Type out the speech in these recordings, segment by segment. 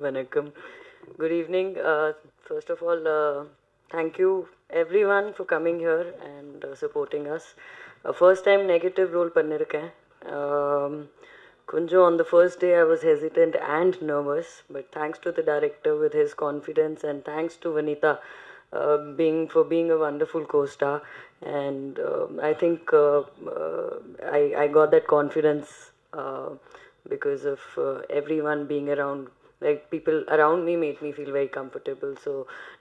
Vanakkam. Good evening. First of all, thank you everyone for coming here and supporting us. First time negative role பண்ணிருக்கேன். கொஞ்சம் on the first day I was hesitant and nervous, but thanks to the director with his confidence and thanks to Vanita being a wonderful co-star, and I think I got that confidence because of everyone being around. Like people around me made me feel very comfortable. So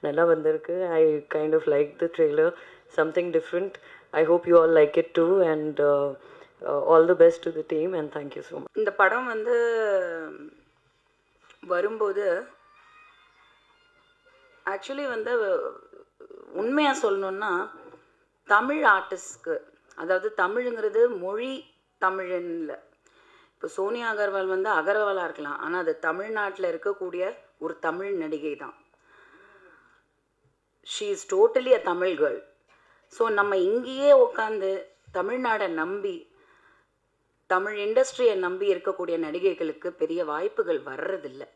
nalla vandirukku. I kind of liked the trailer, something different. I hope you all like it too, and all the best to the team, and thank you so much. இந்த படம் வந்து வரும்போது actually வந்து உண்மையாக சொல்லணுன்னா தமிழ் ஆர்டிஸ்ட்க்கு, அதாவது தமிழுங்கிறது மொழி தமிழன் இல்லை. இப்போ சோனியா அகர்வால் வந்து அகர்வாலாக இருக்கலாம், ஆனால் அது தமிழ்நாட்டில் இருக்கக்கூடிய ஒரு தமிழ் நடிகை தான். She is totally a Tamil girl. So நம்ம இங்கேயே உட்காந்து தமிழ்நாடை நம்பி, தமிழ் இண்டஸ்ட்ரியை நம்பி இருக்கக்கூடிய நடிகைகளுக்கு பெரிய வாய்ப்புகள் வர்றதில்லை.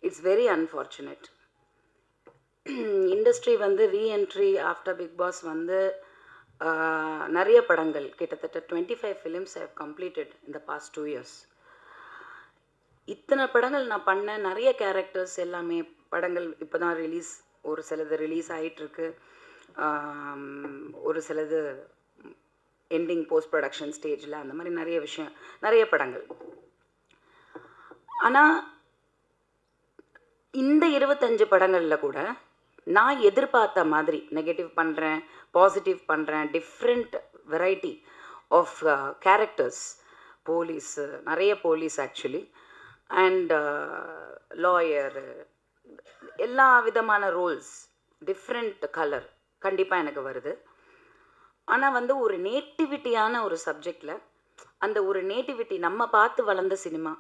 It's very unfortunate. இண்டஸ்ட்ரி வந்து ரீஎன்ட்ரி ஆஃப்டர் பிக் பாஸ் வந்து நிறைய படங்கள், கிட்டத்தட்ட 25 ஃபிலிம்ஸ் ஐ ஹவ் கம்ப்ளீட்டட் இந்த பாஸ்ட் 2 years. இத்தனை படங்கள் நான் பண்ணேன். நிறைய கேரக்டர்ஸ் எல்லாமே படங்கள் இப்போ தான் ரிலீஸ், ஒரு சிலது ரிலீஸ் ஆகிட்டுருக்கு, ஒரு சிலது எண்டிங் போஸ்ட் ப்ரொடக்ஷன் ஸ்டேஜில், அந்த மாதிரி நிறைய விஷயம், நிறைய படங்கள். ஆனால் இந்த 25 படங்களில் கூட நான் எதிர்பார்த்த மாதிரி நெகட்டிவ் பண்ணுறேன், பாசிட்டிவ் பண்ணுறேன், different variety of characters, police, நிறைய போலீஸ் ஆக்சுவலி, அண்ட் லாயர், எல்லா விதமான ரோல்ஸ், டிஃப்ரெண்ட் கலர் கண்டிப்பாக எனக்கு வருது. ஆனால் வந்து ஒரு நேட்டிவிட்டியான ஒரு சப்ஜெக்டில், அந்த ஒரு நேட்டிவிட்டி நம்ம பார்த்து வளர்ந்த சினிமா,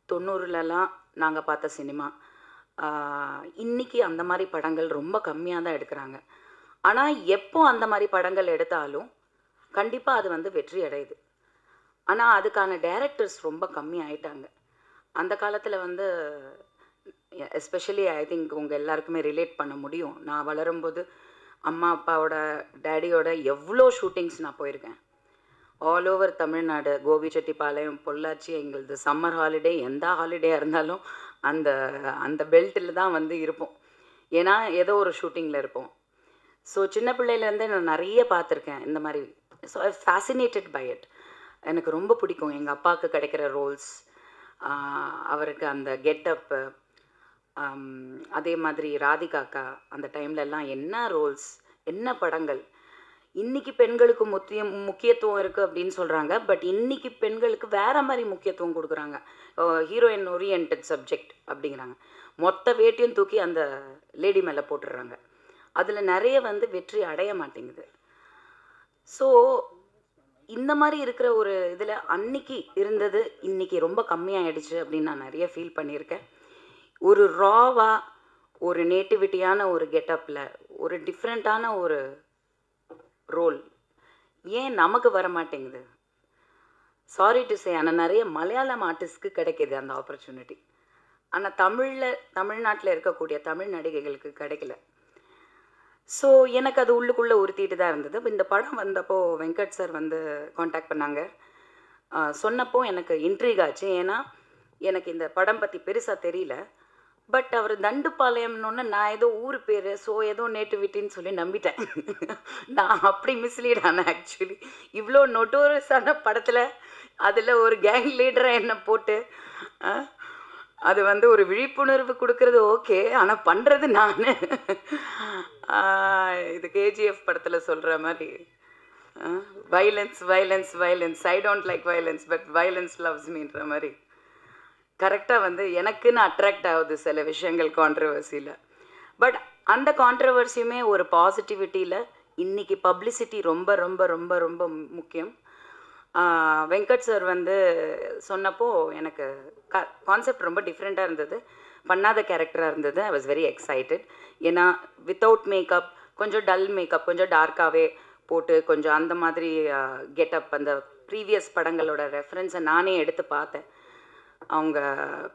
90லலாம் நாங்கள் பார்த்த சினிமா, இன்றைக்கி அந்த மாதிரி படங்கள் ரொம்ப கம்மியாக தான் எடுக்கிறாங்க. ஆனால் எப்போ அந்த மாதிரி படங்கள் எடுத்தாலும் கண்டிப்பாக அது வந்து வெற்றி அடையுது. ஆனால் அதுக்கான டைரக்டர்ஸ் ரொம்ப கம்மி ஆயிட்டாங்க. அந்த காலத்தில் வந்து எஸ்பெஷலி ஐ திங்க் உங்கள் எல்லாருக்குமே ரிலேட் பண்ண முடியும். நான் வளரும்போது அம்மா அப்பாவோட டேடியோட எவ்வளோ ஷூட்டிங்ஸ் நான் போயிருக்கேன். ஆல் ஓவர் தமிழ்நாடு, கோபிச்செட்டிப்பாளையம், பொள்ளாச்சி, எங்களது சம்மர் ஹாலிடே, எந்த ஹாலிடேயாக இருந்தாலும் அந்த அந்த பெல்ட்டில் தான் வந்து இருப்போம். ஏன்னா ஏதோ ஒரு ஷூட்டிங்கில் இருப்போம். ஸோ சின்ன பிள்ளையிலேருந்தே நான் நிறைய பார்த்துருக்கேன் இந்த மாதிரி. So I fascinated by it. எனக்கு ரொம்ப பிடிக்கும் எங்கள் அப்பாவுக்கு கிடைக்கிற ரோல்ஸ், அவருக்கு அந்த கெட்டப்பு, அதே மாதிரி ராதிகாக்கா அந்த டைம்லலாம் என்ன ரோல்ஸ், என்ன படங்கள். இன்றைக்கி பெண்களுக்கு முக்கியத்துவம் இருக்குது அப்படின்னு சொல்கிறாங்க, பட் இன்றைக்கி பெண்களுக்கு வேறு மாதிரி முக்கியத்துவம் கொடுக்குறாங்க. ஹீரோயின் ஓரியன்ட் சப்ஜெக்ட் அப்படிங்கிறாங்க. மொத்த வேட்டையும் தூக்கி அந்த லேடி மேலே போட்டுடுறாங்க. அதில் நிறைய வந்து வெற்றி அடைய மாட்டேங்குது. ஸோ இந்த மாதிரி இருக்கிற ஒரு இதில் அன்னைக்கு இருந்தது இன்றைக்கி ரொம்ப கம்மியாகிடுச்சு அப்படின்னு நான் நிறைய ஃபீல் பண்ணியிருக்கேன். ஒரு ராவாக, ஒரு நேட்டிவிட்டியான ஒரு கெட்டப்பில், ஒரு டிஃப்ரெண்ட்டான ஒரு ரோல் ஏன் நமக்கு வர மாட்டேங்குது? சாரி டு சே, ஆனால் நிறைய மலையாளம் ஆர்டிஸ்ட்க்கு கிடைக்கிது அந்த ஆப்பர்ச்சுனிட்டி. ஆனால் தமிழ்நாட்டில் இருக்கக்கூடிய தமிழ் நடிகைகளுக்கு கிடைக்கல. ஸோ எனக்கு அது உள்ளுக்குள்ளே உறுத்திட்டு தான் இருந்தது. இப்போ இந்த படம் வந்தப்போ வெங்கட் சார் வந்து காண்டாக்ட் பண்ணாங்க. சொன்னப்போ எனக்கு இன்ட்ரீக் ஆச்சு. ஏன்னா எனக்கு இந்த படம் பற்றி பெருசாக தெரியல. பட் அவர் தண்டுப்பாளையம்னு நான் ஏதோ ஊர் பேர், ஸோ ஏதோ நேட்டிவிட்டின்னு சொல்லி நம்பிட்டேன். நான் அப்படி மிஸ்லீட் ஆனேன் ஆக்சுவலி. இவ்வளோ நொட்டோரியஸான படத்தில் அதில் ஒரு கேங் லீடரை என்ன போட்டு அது வந்து ஒரு விழிப்புணர்வு கொடுக்கறது ஓகே, ஆனால் பண்ணுறது நான் இது கேஜிஎஃப் படத்தில் சொல்கிற மாதிரி violence violence violence, I don't like violence but violence loves மீன்ற மாதிரி கரெக்டாக வந்து எனக்குன்னு அட்ராக்ட் ஆகுது சில விஷயங்கள் கான்ட்ரவர்சியில். பட் அந்த கான்ட்ரவர்சியுமே ஒரு பாசிட்டிவிட்டியில் இன்றைக்கி பப்ளிசிட்டி ரொம்ப ரொம்ப ரொம்ப ரொம்ப முக்கியம். வெங்கட் சார் வந்து சொன்னப்போ எனக்கு கான்செப்ட் ரொம்ப டிஃப்ரெண்ட்டாக இருந்தது, பண்ணாத கேரக்டராக இருந்தது. ஐ வாஸ் வெரி எக்ஸைட்டட். ஏன்னா வித்தவுட் மேக்கப், கொஞ்சம் டல் மேக்கப், கொஞ்சம் டார்க்காகவே போட்டு, கொஞ்சம் அந்த மாதிரி கெட்டப், அந்த ப்ரீவியஸ் படங்களோட ரெஃபரன்ஸை நானே எடுத்து பார்த்தேன் அவங்க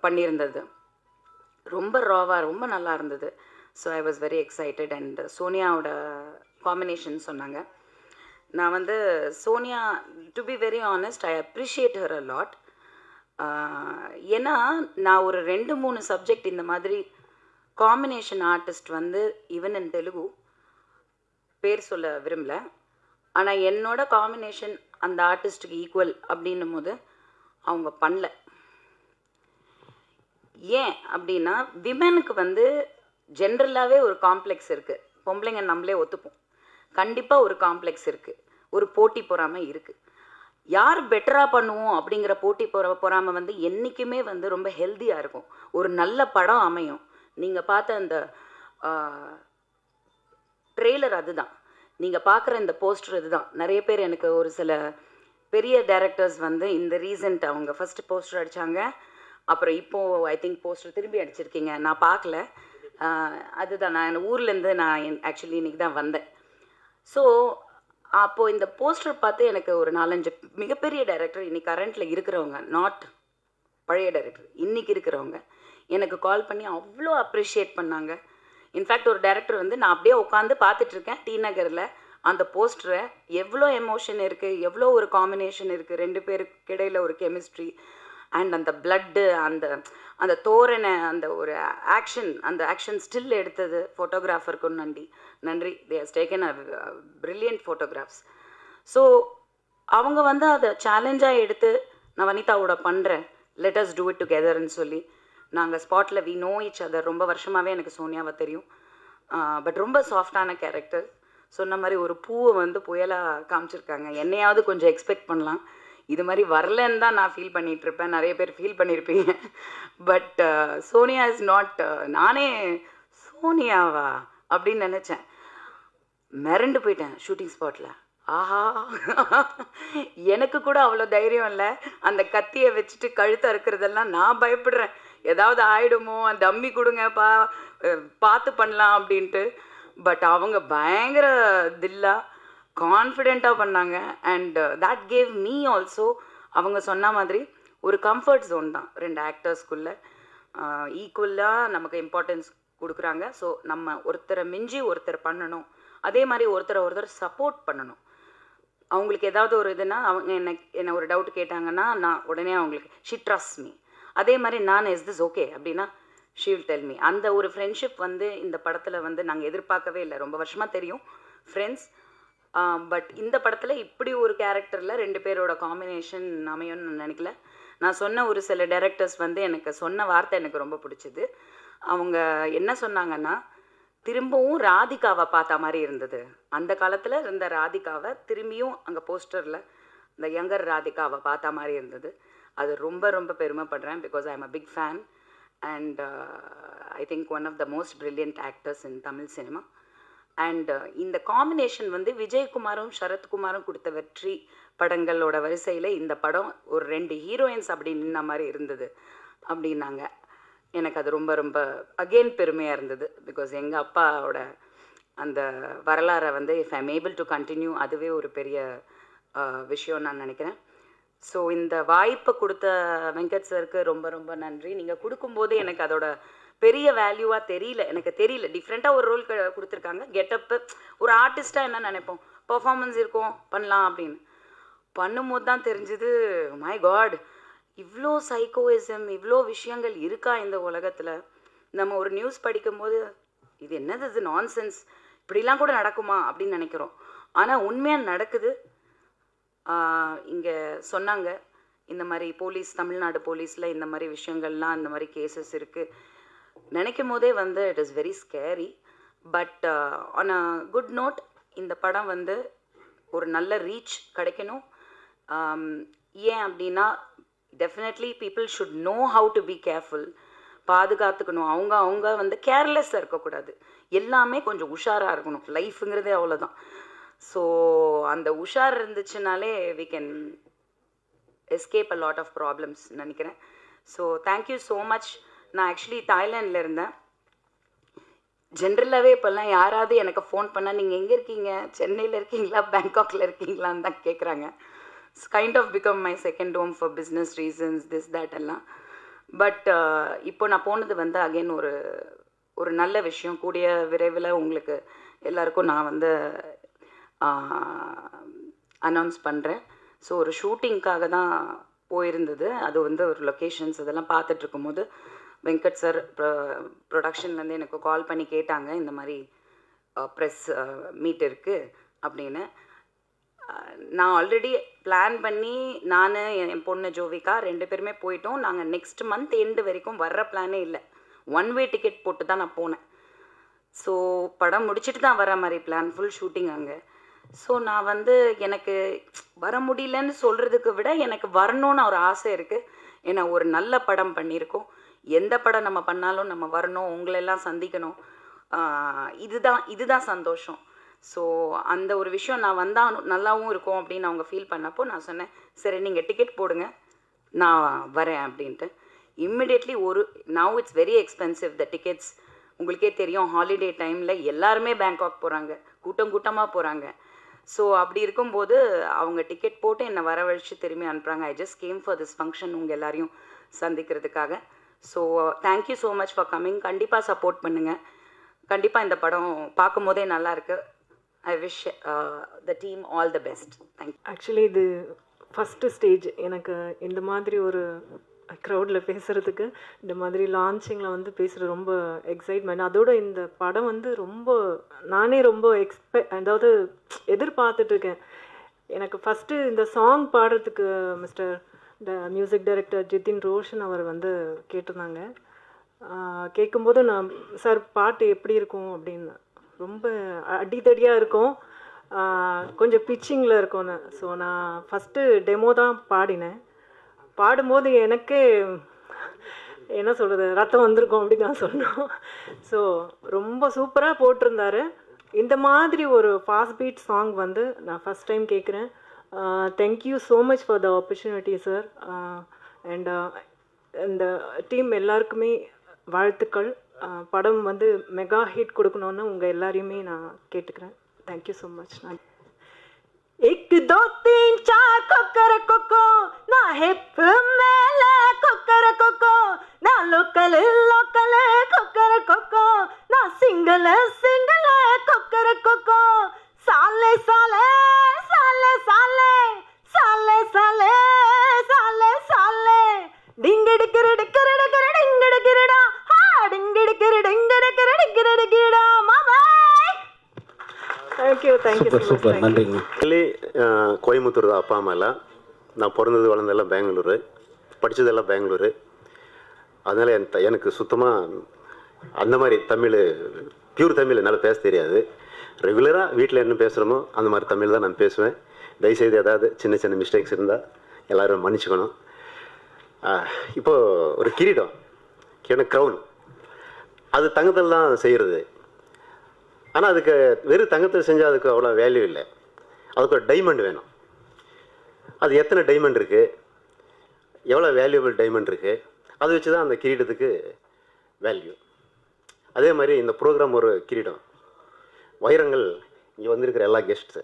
பண்ணியிருந்தது. ரொம்ப ராவாக ரொம்ப நல்லா இருந்தது. So I was very excited. And சோனியாவோட காம்பினேஷன் சொன்னாங்க. நான் வந்து Sonia, to be very honest, I appreciate her a lot. ஏன்னா நான் ஒரு 2-3 சப்ஜெக்ட் இந்த மாதிரி காம்பினேஷன் ஆர்டிஸ்ட் வந்து ஈவன் இன் தெலுங்கு பேர் சொல்ல விரும்பல, ஆனால் என்னோட காம்பினேஷன் அந்த ஆர்டிஸ்ட்டுக்கு ஈக்குவல் அப்படின்னும் போது அவங்க பண்ணல. ஏன் அப்படின்னா விமெனுக்கு வந்து ஜென்ரலாகவே ஒரு காம்ப்ளெக்ஸ் இருக்குது. பொம்பளைங்க நம்மளே ஒத்துப்போம், கண்டிப்பாக ஒரு காம்ப்ளெக்ஸ் இருக்குது, ஒரு போட்டி பொறாமல் இருக்குது. யார் பெட்டராக பண்ணுவோம் அப்படிங்கிற போட்டி பொறாமல் வந்து என்றைக்குமே வந்து ரொம்ப ஹெல்த்தியாக இருக்கும். ஒரு நல்ல படம் அமையும். நீங்கள் பார்த்த அந்த ட்ரெய்லர் அதுதான், நீங்கள் பார்க்குற இந்த போஸ்டர் இதுதான். நிறைய பேர் எனக்கு ஒரு சில பெரிய டைரக்டர்ஸ் வந்து இந்த ரீசன்ட் அவங்க ஃபஸ்ட்டு போஸ்டர் அடித்தாங்க, அப்புறம் இப்போது ஐ திங்க் போஸ்டர் திரும்பி அடிச்சிருக்கீங்க. நான் பார்க்கல. அதுதான், நான் ஊர்லேருந்து நான் ஆக்சுவலி இன்றைக்கி தான் வந்தேன். ஸோ அப்போது இந்த போஸ்டர் பார்த்து எனக்கு ஒரு 4-5 மிகப்பெரிய டைரக்டர் இன்றைக்கி கரண்ட்டில் இருக்கிறவங்க, நாட் பழைய டைரக்டர், இன்றைக்கி இருக்கிறவங்க எனக்கு கால் பண்ணி அவ்வளோ அப்ரிஷியேட் பண்ணாங்க. இன்ஃபேக்ட் ஒரு டைரக்டர் வந்து நான் அப்படியே உட்காந்து பார்த்துட்ருக்கேன் டி நகரில், அந்த போஸ்டரை எவ்வளோ எமோஷன் இருக்குது, எவ்வளோ ஒரு காம்பினேஷன் இருக்குது, 2 பேருக்கு இடையில் ஒரு கெமிஸ்ட்ரி அண்ட் அந்த பிளட்டு, அந்த அந்த தோரணை, அந்த ஒரு ஆக்ஷன், அந்த ஆக்ஷன் ஸ்டில் எடுத்தது ஃபோட்டோகிராஃபருக்கும் நன்றி. They has taken a brilliant photographs. So அவங்க வந்து அதை சேலஞ்சாக எடுத்து நான் வனிதாவோட பண்ணுறேன், லெட் அஸ் டூ இட் டுகெதர்ன்னு சொல்லி நாங்கள் ஸ்பாட்டில் வி நோ ஈச் அதர். ரொம்ப வருஷமாகவே எனக்கு சோனியாவை தெரியும். பட் ரொம்ப சாஃப்டான கேரக்டர். சொன்ன மாதிரி ஒரு பூவை வந்து புயலாக காமிச்சிருக்காங்க. என்னையாவது கொஞ்சம் எக்ஸ்பெக்ட் பண்ணலாம், இது மாதிரி வரலன்னு தான் நான் ஃபீல் பண்ணிகிட்ருப்பேன். நிறைய பேர் ஃபீல் பண்ணியிருப்பீங்க. But Sonia is not. நானே சோனியாவா அப்படின்னு நினச்சேன், மிரண்டு போயிட்டேன் ஷூட்டிங் ஸ்பாட்டில். ஆஹா, எனக்கு கூட அவ்வளோ தைரியம் இல்லை. அந்த கத்தியை வச்சுட்டு கழுத்தை அறுக்கிறதெல்லாம் நான் பயப்படுறேன், ஏதாவது ஆயிடுமோ, அந்த அம்மி கொடுங்கப்பா பார்த்து பண்ணலாம் அப்படின்ட்டு. பட் அவங்க பயங்கர தில்லா கான்ஃபிடெண்ட்டாக பண்ணாங்க. And that gave me also, அவங்க சொன்ன மாதிரி ஒரு கம்ஃபர்ட் ஜோன் தான் 2 ஆக்டர்ஸ்குள்ளே. ஈக்குவலாக நமக்கு இம்பார்ட்டன்ஸ் கொடுக்குறாங்க. ஸோ நம்ம ஒருத்தரை மிஞ்சி ஒருத்தர் பண்ணணும், அதே மாதிரி ஒருத்தர் சப்போர்ட் பண்ணணும். அவங்களுக்கு ஏதாவது ஒரு இதுனா அவங்க என்ன ஒரு டவுட் கேட்டாங்கன்னா நான் உடனே அவங்களுக்கு ஷி ட்ரஸ்ட் மீ. அதே மாதிரி நான் இஸ் திஸ் ஓகே அப்படின்னா ஷி வில் டெல் மீ. அந்த ஒரு ஃப்ரெண்ட்ஷிப் வந்து இந்த படத்தில் வந்து நாங்கள் எதிர்பார்க்கவே இல்லை. ரொம்ப வருஷமாக தெரியும் ஃப்ரெண்ட்ஸ். பட் இந்த படத்தில் இப்படி ஒரு கேரக்டரில் 2 பேரோட காம்பினேஷன் அமையும்னு நான் நினைக்கல. நான் சொன்ன ஒரு சில டைரக்டர்ஸ் வந்து எனக்கு சொன்ன வார்த்தை எனக்கு ரொம்ப பிடிச்சிது. அவங்க என்ன சொன்னாங்கன்னா, திரும்பவும் ராதிகாவை பார்த்த மாதிரி இருந்தது. அந்த காலத்தில் இருந்த ராதிகாவை திரும்பியும் அங்கே போஸ்டரில் இந்த யங்கர் ராதிகாவை பார்த்த மாதிரி இருந்தது. அது ரொம்ப ரொம்ப பெருமைப்படுறேன். Because I am a big fan and I think one of the most brilliant actors in Tamil cinema. And இந்த காம்பினேஷன் வந்து விஜயகுமாரும் சரத்குமாரும் கொடுத்த வெற்றி படங்களோட வரிசையில் இந்த படம் ஒரு 2 ஹீரோயின்ஸ் அப்படி நின்ன மாதிரி இருந்தது அப்படின்னாங்க. எனக்கு அது ரொம்ப ரொம்ப அகெயின் பெருமையாக இருந்தது. பிகாஸ் எங்கள் அப்பாவோட அந்த வரலாறை வந்து if I'm able to continue, அதுவே ஒரு பெரிய விஷயம் நான் நினைக்கிறேன். ஸோ இந்த வாய்ப்பை கொடுத்த வெங்கட் சருக்கு ரொம்ப ரொம்ப நன்றி. நீங்கள் கொடுக்கும்போது எனக்கு அதோட பெரிய வேல்யூவாக எனக்கு தெரியல. டிஃப்ரெண்ட்டாக ஒரு ரோல் கொடுத்துருக்காங்க. கெட்டப்பு ஒரு ஆர்டிஸ்ட்டாக என்ன நினைப்போம், பர்ஃபார்மன்ஸ் இருக்கும் பண்ணலாம் அப்படின்னு. பண்ணும்போது தான் தெரிஞ்சுது, மை காட், இவ்வளோ சைக்கோயிசம், இவ்வளோ விஷயங்கள் இருக்கா இந்த உலகத்தில். நம்ம ஒரு நியூஸ் படிக்கும்போது இது என்னது, இது நான்சென்ஸ், இப்படிலாம் கூட நடக்குமா அப்படின்னு நினைக்கிறோம். ஆனால் உண்மையாக நடக்குது. இங்கே சொன்னாங்க இந்த மாதிரி போலீஸ், தமிழ்நாடு போலீஸில் இந்த மாதிரி விஷயங்கள்லாம், இந்த மாதிரி கேசஸ் இருக்குது. நினைக்கும் போதே வந்து it is very scary. But on a good note, இந்த படம் வந்து ஒரு நல்ல ரீச் கிடைக்கணும். ஏன் அப்படின்னா definitely people should know how to be careful. பாதுகாத்துக்கணும். அவங்க வந்து கேர்லெஸ்ஸாக இருக்கக்கூடாது, எல்லாமே கொஞ்சம் உஷாராக இருக்கணும். லைஃபுங்கிறதே அவ்வளோதான். ஸோ அந்த உஷார் இருந்துச்சுனாலே we can escape a lot of problems நினைக்கிறேன். So thank you so much. நான் ஆக்சுவலி தாய்லாண்டில் இருந்தேன். ஜென்ரலாகவே இப்போல்லாம் யாராவது எனக்கு ஃபோன் பண்ணால் நீங்கள் எங்கே இருக்கீங்க, சென்னையில் இருக்கீங்களா, பேங்காக்கில் இருக்கீங்களான்னு தான் கேட்குறாங்க. It's kind of become my second home for business reasons, this that எல்லாம். பட் இப்போ நான் போனது வந்து அகைன் ஒரு நல்ல விஷயம். கூடிய விரைவில் உங்களுக்கு எல்லாருக்கும் நான் வந்து அனௌன்ஸ் பண்ணுறேன். ஸோ ஒரு ஷூட்டிங்க்காக தான் போயிருந்தது. அது வந்து ஒரு லொக்கேஷன்ஸ் இதெல்லாம் பார்த்துட்டு இருக்கும்போது வெங்கட் சார் ப்ரொடக்ஷன்லேருந்து எனக்கு கால் பண்ணி கேட்டாங்க, இந்த மாதிரி ப்ரெஸ் மீட் இருக்குது அப்படின்னு. நான் ஆல்ரெடி பிளான் பண்ணி நான் என் பொண்ணு ஜோவிகா 2 பேருமே போயிட்டோம். நாங்கள் நெக்ஸ்ட் மந்த் எண்டு வரைக்கும் வர்ற பிளானே இல்லை. 1 வே டிக்கெட் போட்டு தான் நான் போனேன். ஸோ படம் முடிச்சுட்டு தான் வர மாதிரி பிளான், ஃபுல் ஷூட்டிங் அங்கே. ஸோ நான் வந்து எனக்கு வர முடியலன்னு சொல்கிறதுக்கு விட எனக்கு வரணும்னு ஒரு ஆசை இருக்குது. ஏன்னா ஒரு நல்ல படம் பண்ணியிருக்கோம். எந்த படம் நம்ம பண்ணாலும் நம்ம வரணும், உங்களெல்லாம் சந்திக்கணும், இதுதான் சந்தோஷம். ஸோ அந்த ஒரு விஷயம் நான் வந்தால் நல்லாவும் இருக்கும் அப்படின்னு அவங்க ஃபீல் பண்ணப்போ நான் சொன்னேன், சரி நீங்கள் டிக்கெட் போடுங்க நான் வரேன் அப்படின்ட்டு. Immediately now it's very expensive the tickets. உங்களுக்கே தெரியும், ஹாலிடே டைமில் எல்லாருமே பேங்காக் போகிறாங்க, கூட்டமாக போகிறாங்க. ஸோ அப்படி இருக்கும்போது அவங்க டிக்கெட் போட்டு என்னை வரவழைச்சு திரும்பி அனுப்புகிறாங்க. I just came for this function, உங்கள் எல்லாரையும் சந்திக்கிறதுக்காக. So thank you so much for coming. கண்டிப்பாக சப்போர்ட் பண்ணுங்கள். கண்டிப்பாக இந்த படம் பார்க்கும் போதே நல்லாயிருக்கு. I wish the team all the best. Thank you. Actually, இது ஃபஸ்ட்டு ஸ்டேஜ் எனக்கு இந்த மாதிரி ஒரு க்ரௌடில் பேசுகிறதுக்கு, இந்த மாதிரி லான்ச்சிங்கில் வந்து பேசுகிற ரொம்ப எக்ஸைட்மெண்ட். அதோட இந்த படம் வந்து நானே ரொம்ப அதாவது எதிர்பார்த்துட்ருக்கேன். எனக்கு ஃபஸ்ட்டு இந்த சாங் பாடுறதுக்கு மியூசிக் டைரக்டர் ஜிதின் ரோஷன் அவர் வந்து கேட்டிருந்தாங்க. கேட்கும்போது நான் சார் பாட்டு எப்படி இருக்கும் அப்படின்னு, ரொம்ப அடித்தடியாக இருக்கும், கொஞ்சம் பிச்சிங்கில் இருக்கும்னு. ஸோ நான் ஃபஸ்ட்டு டெமோ தான் பாடினேன். பாடும்போது எனக்கே என்ன சொல்கிறது, ரத்தம் வந்திருக்கும் அப்படின்னு நான் சொன்னோம். ஸோ ரொம்ப சூப்பராக போட்டிருந்தாரு. இந்த மாதிரி ஒரு ஃபாஸ்ட் பீட் சாங் வந்து நான் ஃபஸ்ட் டைம் கேட்குறேன். Thank you so much for the opportunity sir. And இந்த டீம் எல்லாருக்குமே வாழ்த்துக்கள். படம் வந்து மெகா ஹிட் கொடுக்கணும்னு உங்கள் எல்லாரையுமே நான் கேட்டுக்கிறேன். Thank you so much. நான் 1 2 3 4 கொக்கர கொக்கோ, நான் ஹிப் மேலே கொக்கர கொக்கோ, நான் லோக்கல் கொக்கர கொக்கோ, நான் சிங்கிள் கொக்கர கொக்கோ, சாலே சாலே சாலே சாலே சாலே சாலே சாலே சாலே டிங்கடிக்கிற டிக்கிற டிக்கிற டிங்கடிக்கிறடா டிங்கடிக்கிற டிங்கடிக்கிற டிங்கிரடிக்கிறடா மாமா. தேங்க்யூ சூப்பர் நன்றிங்க. கோயம்புத்தூர் தான் அப்பா அம்மா எல்லாம். நான் பிறந்தது வளர்ந்ததெல்லாம் பெங்களூரு, படித்ததெல்லாம் பெங்களூரு. அதனால் எனக்கு சுத்தமாக அந்த மாதிரி பியூர் தமிழ் என்னால் பேச தெரியாது. ரெகுலராக வீட்டில் என்ன பேசுகிறோமோ அந்த மாதிரி தமிழ் தான் நான் பேசுவேன். தயவுசெய்து ஏதாவது சின்ன சின்ன மிஸ்டேக்ஸ் இருந்தால் எல்லோரும் மன்னிச்சுக்கணும். இப்போது ஒரு கிரீடம், க்ரௌன், அது தங்கத்தில் தான் செய்கிறது. ஆனால் அதுக்கு வெறும் தங்கத்தில் செஞ்சால் அதுக்கு அவ்வளோ வேல்யூ இல்லை. அதுக்கு ஒரு டைமண்ட் வேணும். அது எத்தனை டைமண்ட் இருக்குது, எவ்வளோ வேல்யூபிள் டைமண்ட் இருக்குது, அதை வச்சு தான் அந்த கிரீடத்துக்கு வேல்யூ. அதே மாதிரி இந்த ப்ரோக்ராம் ஒரு கிரீடம். வைரங்கள் இங்கே வந்திருக்கிற எல்லா கெஸ்ட்ஸு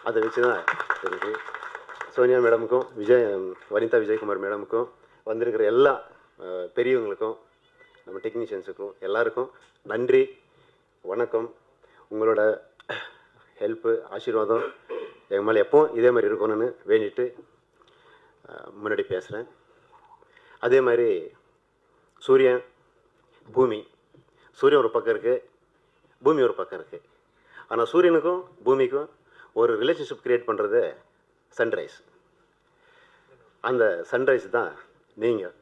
அதை வச்சு தான் இருக்குது. சோனியா மேடமுக்கும் வனிதா விஜயகுமார் மேடமுக்கும் வந்திருக்கிற எல்லா பெரியவங்களுக்கும் நம்ம டெக்னீஷியன்ஸுக்கும் எல்லாருக்கும் நன்றி, வணக்கம். உங்களோட ஹெல்ப்பு, ஆசீர்வாதம் எங்கள் மேலே எப்போவும் இதே மாதிரி இருக்கணும்னு வேண்டிட்டு முன்னாடி பேசுகிறேன். அதே மாதிரி சூரியன் பூமி, சூரியன் ஒரு பக்கம் இருக்குது, பூமி ஒரு பக்கம் இருக்குது. ஆனால் சூரியனுக்கும் பூமிக்கும் ஒரு ரிலேஷன்ஷிப் க்ரியேட் பண்ணுறது சன்ரைஸ். அந்த சன்ரைஸ் தான் நீங்கள்.